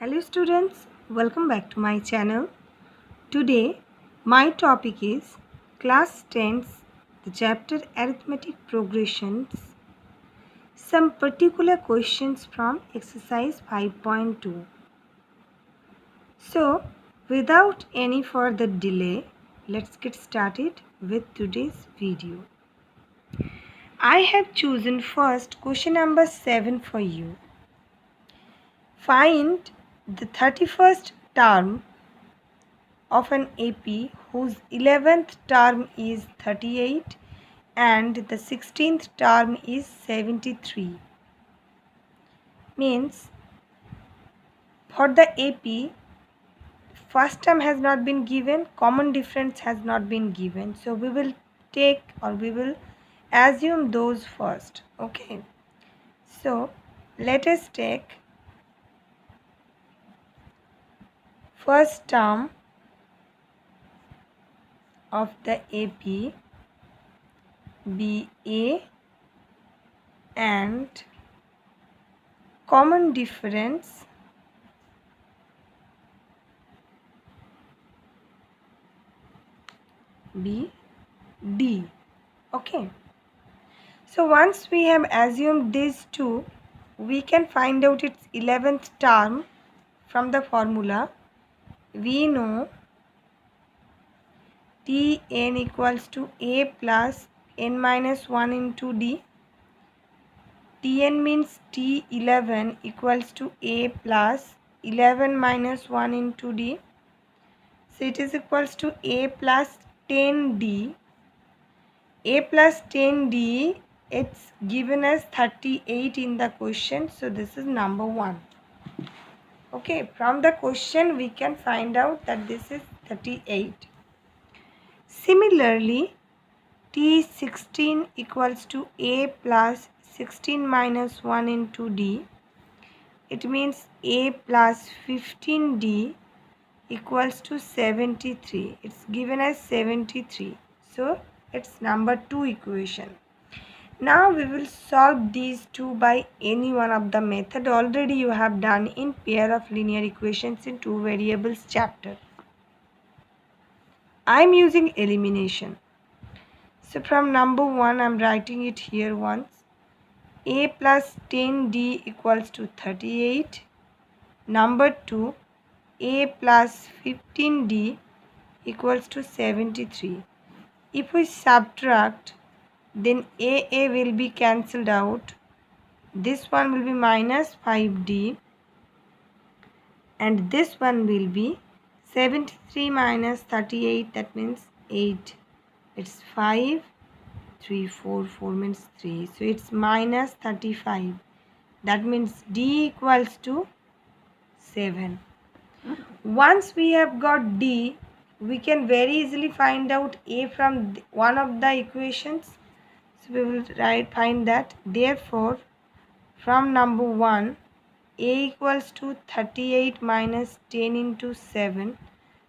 Hello students, welcome back to my channel. Today my topic is class 10's the chapter arithmetic progressions, some particular questions from exercise 5.2. So without any further delay, let's get started with today's video. I have chosen first question number 7 for you. Find the 31st term of an AP whose 11th term is 38 and the 16th term is 73. Means for the AP, first term has not been given, common difference has not been given. So we will take or we will assume those first. Okay. So let us take first term of the AP be A and common difference be D. Okay. So once we have assumed these two, we can find out its 11th term from the formula. We know Tn equals to A plus n minus 1 into D. Tn means T11 equals to A plus 11 minus 1 into D. So it is equals to A plus 10D. A plus 10D, it's given as 38 in the question. So this is number 1. Okay, from the question we can find out that this is 38. Similarly, T16 equals to A plus 16 minus 1 into D. It means A plus 15D equals to 73. It's given as 73. So it's number 2 equation. Now we will solve these two by any one of the method already you have done in pair of linear equations in two variables chapter. I am using elimination. So from number 1 I am writing it here once. A plus 10D equals to 38. Number 2, A plus 15D equals to 73. If we subtract, then A will be cancelled out. This one will be minus 5D and this one will be 73 minus 38, that means 8. It's 5, 3, 4, 4 means 3. So it's minus 35. That means D equals to 7. Once we have got D, we can very easily find out A from one of the equations. So we will find that. Therefore, from number 1, A equals to 38 minus 10 into 7.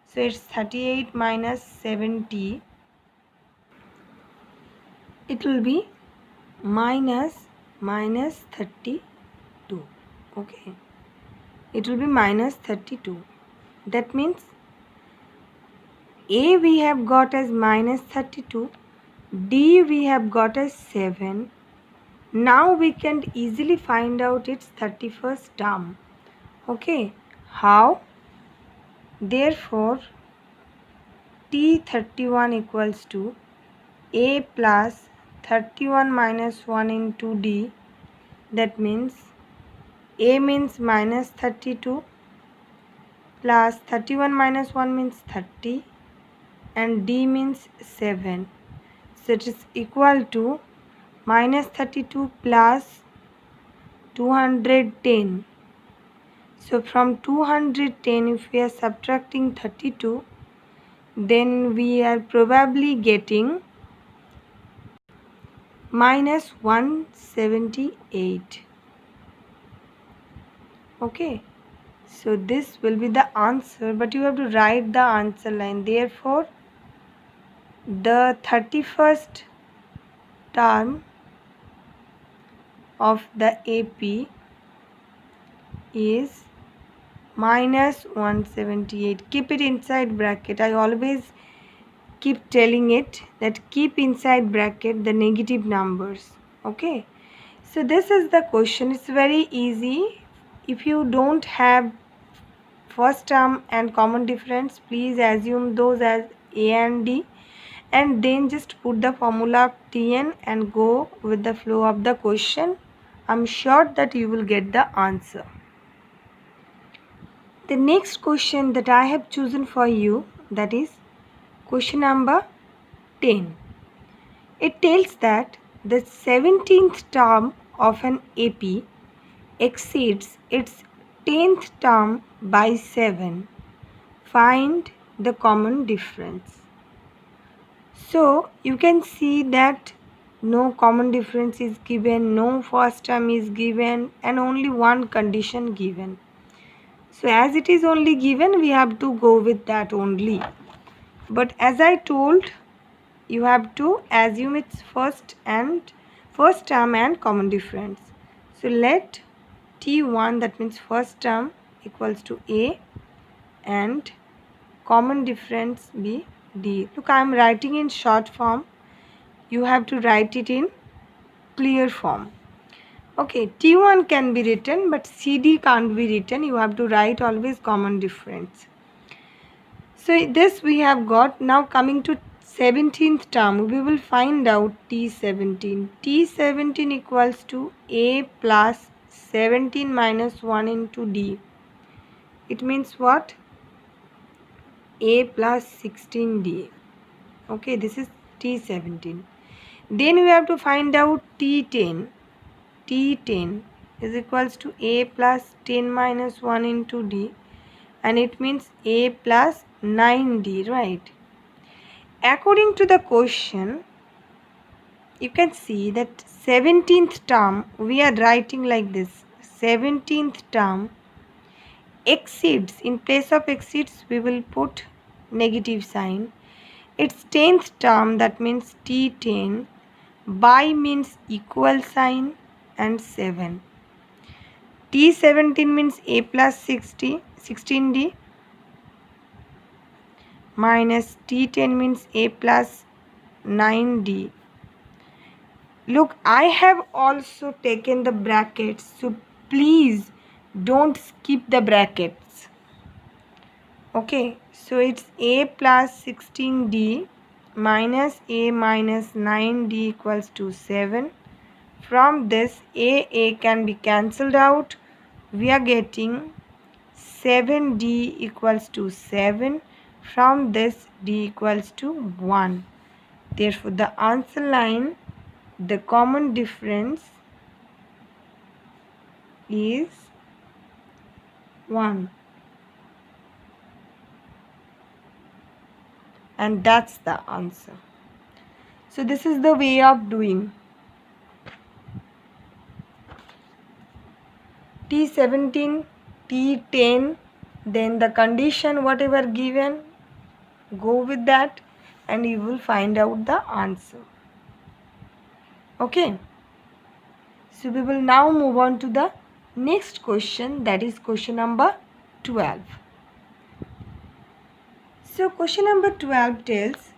So it's 38 minus 70. It will be minus 32. Okay. It will be minus 32. That means A we have got as minus 32. D we have got as 7. Now we can easily find out its 31st term. Okay. How? Therefore, T31 equals to A plus 31 minus 1 into D. That means A means minus 32 plus 31 minus 1 means 30 and D means 7. So it is equal to minus 32 plus 210. So from 210, if we are subtracting 32, then we are probably getting minus 178. Okay. So this will be the answer, but you have to write the answer line. Therefore, the 31st term of the AP is minus 178. Keep it inside bracket. I always keep telling it that keep inside bracket the negative numbers. Okay, so this is the question. It's very easy. If you don't have first term and common difference, please assume those as A and D, and then just put the formula of Tn and go with the flow of the question. I'm sure that you will get the answer. The next question that I have chosen for you, that is question number 10. It tells that the 17th term of an AP exceeds its 10th term by 7. Find the common difference. So you can see that no common difference is given, no first term is given, and only one condition given. So as it is only given, we have to go with that only. But as I told, you have to assume its first term and common difference. So let T1, that means first term, equals to A and common difference be D. Look, I am writing in short form. You have to write it in clear form. Okay, T1 can be written, but CD can't be written. You have to write always common difference. So this we have got. Now coming to 17th term, we will find out T17. T17 equals to A plus 17 minus 1 into D. It means what? A plus 16D. Okay, this is T17. Then we have to find out T10. T10 is equals to A plus 10 minus 1 into D, and it means A plus 9D, right? According to the question, you can see that 17th term, we are writing like this. 17th term exceeds, in place of exceeds, we will put negative sign. Its 10th term, that means T10, by means equal sign and 7. T17 means A plus 16D minus T10 means A plus 9D. Look, I have also taken the brackets, so please don't skip the brackets. Okay, so it's A plus 16D minus A minus 9D equals to 7. From this, A can be cancelled out. We are getting 7D equals to 7. From this, D equals to 1. Therefore, the answer line, the common difference is 1. And that's the answer. So this is the way of doing. T17, T10, then the condition whatever given, go with that and you will find out the answer. Okay. So we will now move on to the next question, that is question number 12. So question number 12 tells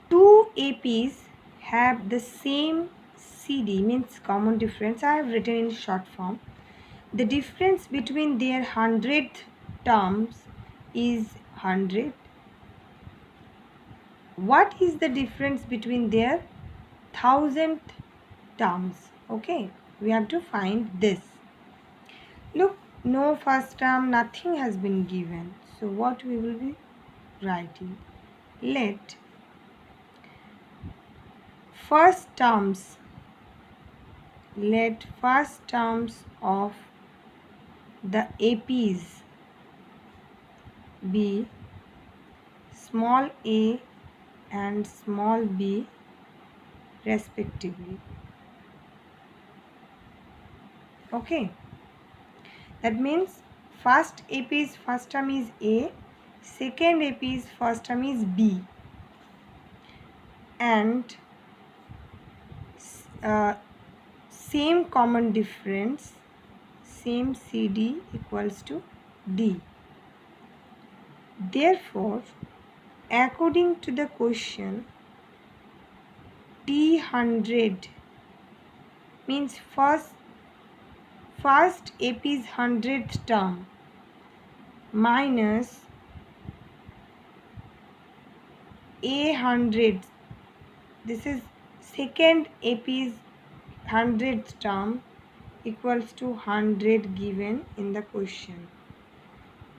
two APs have the same CD, means common difference. I have written in short form. The difference between their 100th terms is 100. What is the difference between their 1000th terms? Okay, we have to find this. Look, no first term, nothing has been given. So what we will be writing? Let first terms of the APs be small a and small b respectively. Okay, that means first AP's first term is A, second AP's first term is B, and same common difference, same CD equals to D. Therefore, according to the question, T100 means first AP's 100th term minus A100. This is second AP's 100th term equals to 100 given in the question.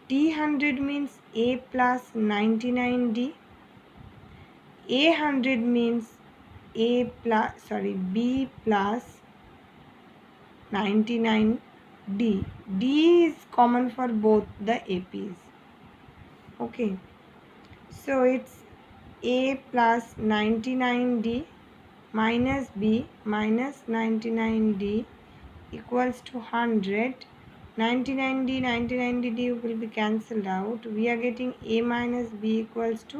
T100 means A plus 99D. A100 means B plus 99D. D is common for both the APs. Okay. So it's A plus 99D minus B minus 99D equals to 100. 99D will be cancelled out. We are getting A minus B equals to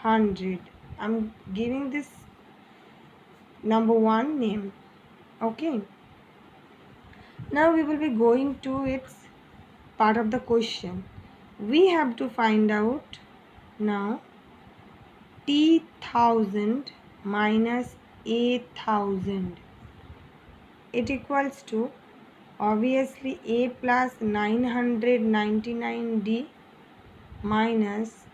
100. I'm giving this number 1 name. Okay. Now we will be going to its part of the question. We have to find out now T1000 minus A1000. It equals to obviously A plus 999D minus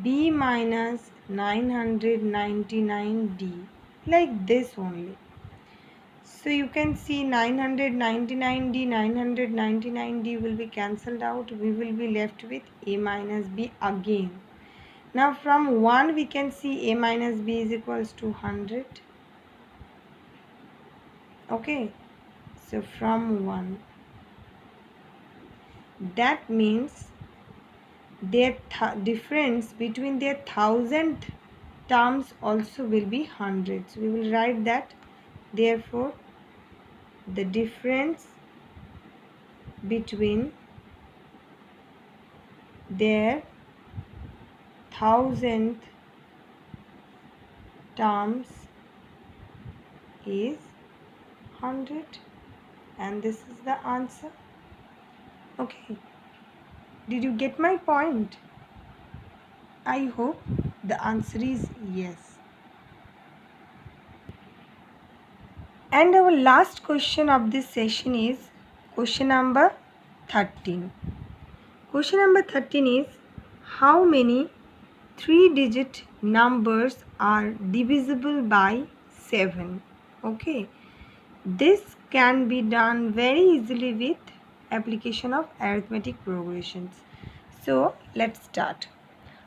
B minus 999D, like this only. So you can see 999D will be cancelled out. We will be left with A minus B again. Now from 1 we can see A minus B is equals to 100. Okay. So from 1. That means their difference between their 1000 terms also will be 100. So we will write that. Therefore, the difference between their 1000th terms is 100, and this is the answer. Okay, did you get my point? I hope the answer is yes. And our last question of this session is question number 13. Question number 13 is, how many 3-digit numbers are divisible by 7? Okay, this can be done very easily with application of arithmetic progressions. So let's start.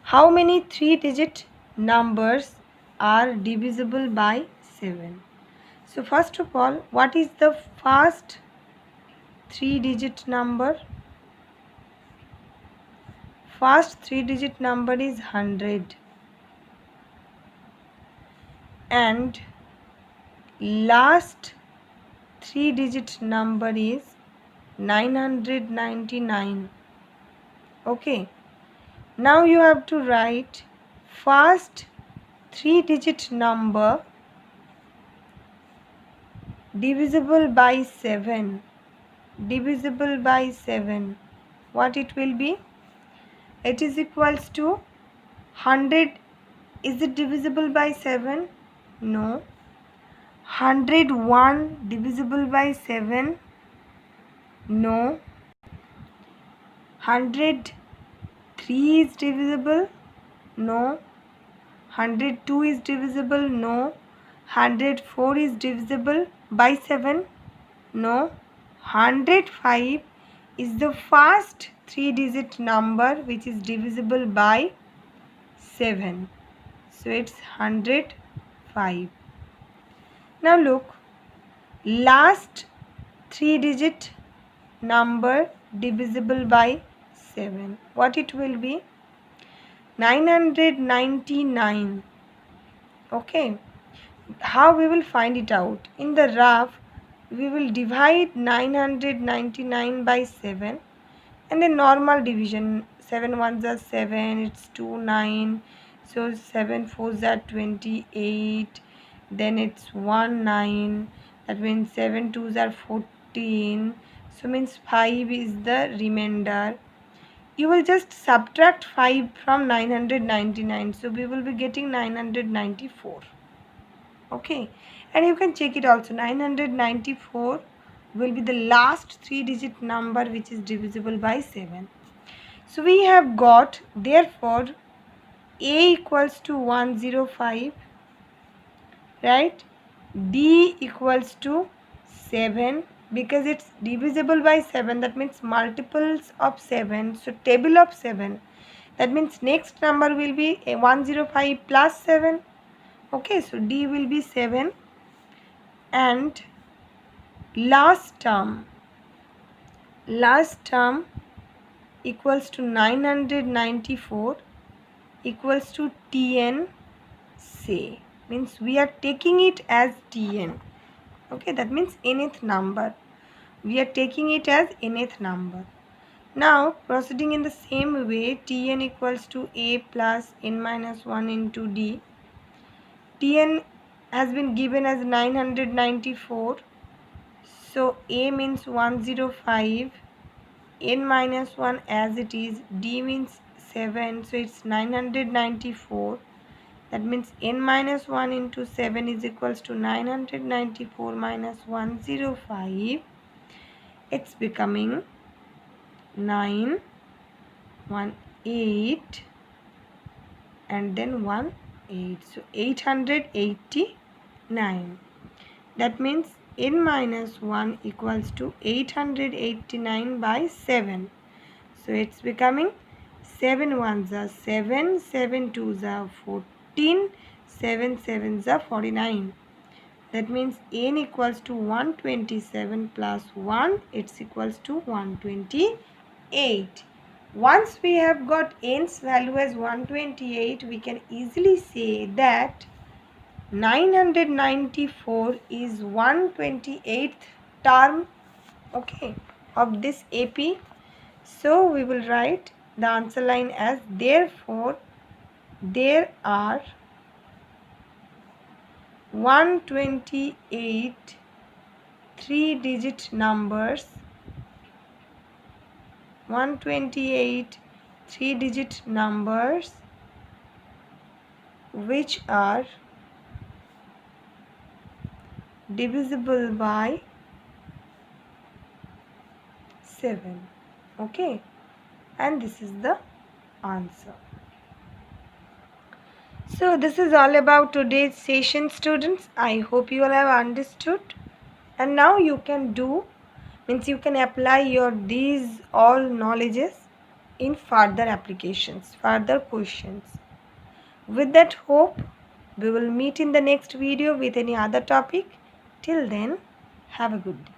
How many 3-digit numbers are divisible by 7? So first of all, what is the first 3-digit number? First 3-digit number is 100 and last 3-digit number is 999. Okay, now you have to write first 3-digit number divisible by 7. Divisible by 7. What it will be? It is equals to 100. Is it divisible by 7? No. 101 divisible by 7? No. 103 is divisible? No. 102 is divisible? No. 104 is divisible by 7? No. 105 is the first 3-digit number which is divisible by 7. So it's 105. Now look, last 3-digit number divisible by 7. What it will be? 999. Okay. How we will find it out? In the rough, we will divide 999 by 7 and then normal division. 7 ones are 7, it's 2, 9. So 7 fours are 28. Then it's 1, 9. That means 7 twos are 14. So means 5 is the remainder. you will just subtract 5 from 999. So we will be getting 994. Okay, and you can check it also. 994 will be the last 3-digit number which is divisible by 7. So we have got, therefore, A equals to 105, right? D equals to 7, because it's divisible by 7, that means multiples of 7. So table of 7, that means next number will be a 105 plus 7. Okay, so D will be 7, and last term equals to 994 equals to Tn, say, means we are taking it as Tn. Okay, that means nth number. We are taking it as nth number. Now proceeding in the same way, Tn equals to A plus n minus 1 into D. Tn has been given as 994. So A means 105, n minus 1 as it is, D means 7, so it's 994. That means n minus 1 into 7 is equals to 994 minus 105. It's becoming 918 and then 18. So 889. That means n minus 1 equals to 889 by 7. So it's becoming 7 ones are 7, 7 twos are 14, 7 sevens are 49. That means n equals to 127 plus 1, it's equals to 128. Once we have got n's value as 128, we can easily say that 994 is 128th term, okay, of this AP. So we will write the answer line as, therefore there are 128 3-digit numbers, 128 3-digit numbers which are divisible by 7. Okay, and this is the answer. So this is all about today's session, students. I hope you all have understood, and now you can do, means you can apply your these all knowledges in further applications, further questions. With that hope, we will meet in the next video with any other topic. Till then, have a good day.